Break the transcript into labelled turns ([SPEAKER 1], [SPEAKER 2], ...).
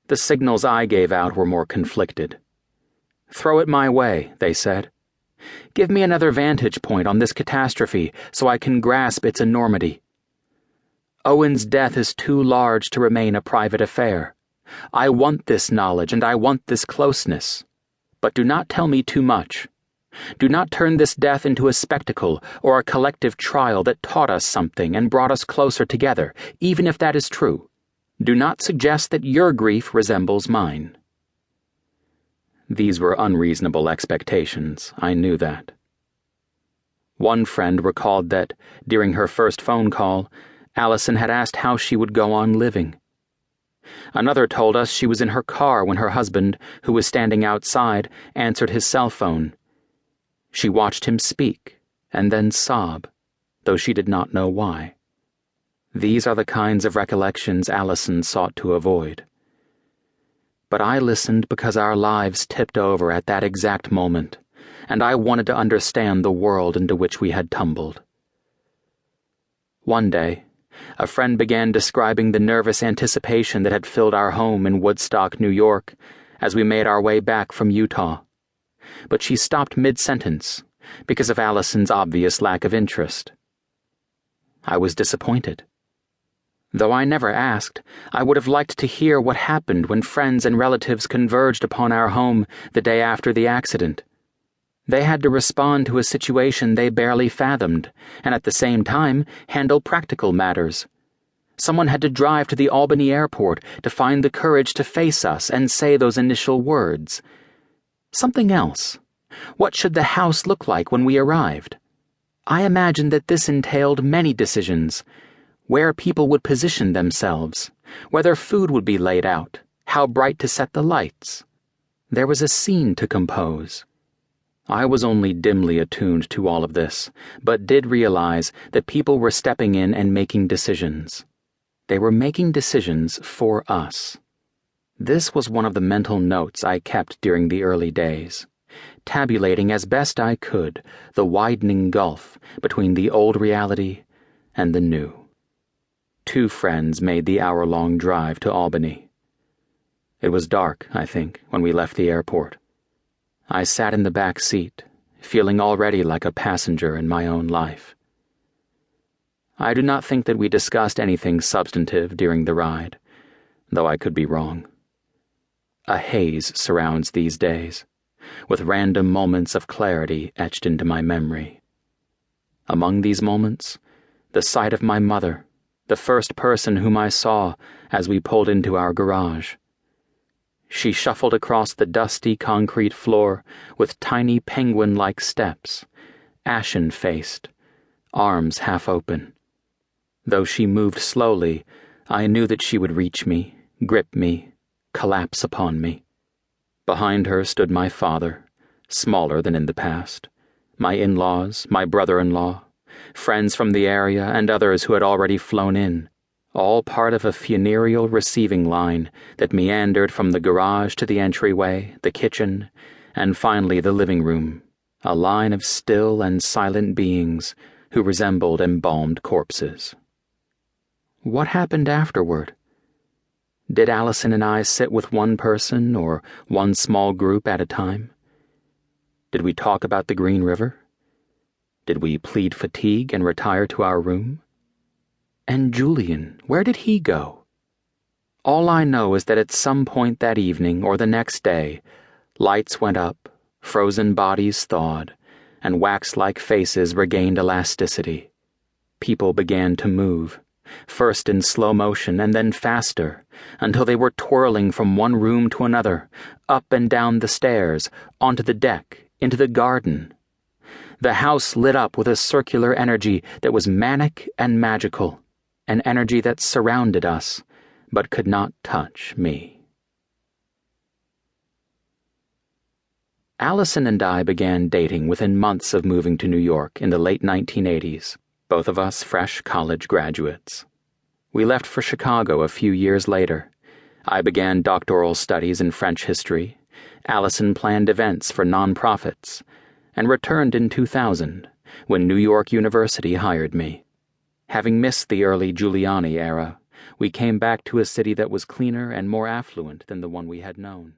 [SPEAKER 1] The signals I gave out were more conflicted. "Throw it my way," they said. "Give me another vantage point on this catastrophe so I can grasp its enormity. Owen's death is too large to remain a private affair. I want this knowledge and I want this closeness. But do not tell me too much. Do not turn this death into a spectacle or a collective trial that taught us something and brought us closer together, even if that is true. Do not suggest that your grief resembles mine." These were unreasonable expectations, I knew that. One friend recalled that, during her first phone call, Alison had asked how she would go on living. Another told us she was in her car when her husband, who was standing outside, answered his cell phone. She watched him speak, and then sob, though she did not know why. These are the kinds of recollections Alison sought to avoid. But I listened because our lives tipped over at that exact moment, and I wanted to understand the world into which we had tumbled. One day, a friend began describing the nervous anticipation that had filled our home in Woodstock, New York, as we made our way back from Utah. But she stopped mid-sentence because of Alison's obvious lack of interest. I was disappointed. Though I never asked, I would have liked to hear what happened when friends and relatives converged upon our home the day after the accident. They had to respond to a situation they barely fathomed, and at the same time handle practical matters. Someone had to drive to the Albany airport to find the courage to face us and say those initial words. Something else. What should the house look like when we arrived? I imagined that this entailed many decisions. Where people would position themselves, whether food would be laid out, how bright to set the lights. There was a scene to compose. I was only dimly attuned to all of this, but did realize that people were stepping in and making decisions. They were making decisions for us. This was one of the mental notes I kept during the early days, tabulating as best I could the widening gulf between the old reality and the new. 2 friends made the hour-long drive to Albany. It was dark, I think, when we left the airport. I sat in the back seat, feeling already like a passenger in my own life. I do not think that we discussed anything substantive during the ride, though I could be wrong. A haze surrounds these days, with random moments of clarity etched into my memory. Among these moments, the sight of my mother, the first person whom I saw as we pulled into our garage. She shuffled across the dusty concrete floor with tiny penguin-like steps, ashen-faced, arms half open. Though she moved slowly, I knew that she would reach me, grip me, collapse upon me. Behind her stood my father, smaller than in the past, my in-laws, my brother-in-law, friends from the area and others who had already flown in, all part of a funereal receiving line that meandered from the garage to the entryway, the kitchen, and finally the living room, a line of still and silent beings who resembled embalmed corpses. What happened afterward? Did Alison and I sit with one person or one small group at a time? Did we talk about the Green River? Did we plead fatigue and retire to our room? And Julian, where did he go? All I know is that at some point that evening or the next day, lights went up, frozen bodies thawed, and wax-like faces regained elasticity. People began to move, first in slow motion and then faster, until they were twirling from one room to another, up and down the stairs, onto the deck, into the garden. The house lit up with a circular energy that was manic and magical, an energy that surrounded us, but could not touch me. Alison and I began dating within months of moving to New York in the late 1980s, both of us fresh college graduates. We left for Chicago a few years later. I began doctoral studies in French history. Alison planned events for nonprofits, and returned in 2000, when New York University hired me. Having missed the early Giuliani era, We came back to a city that was cleaner and more affluent than the one we had known.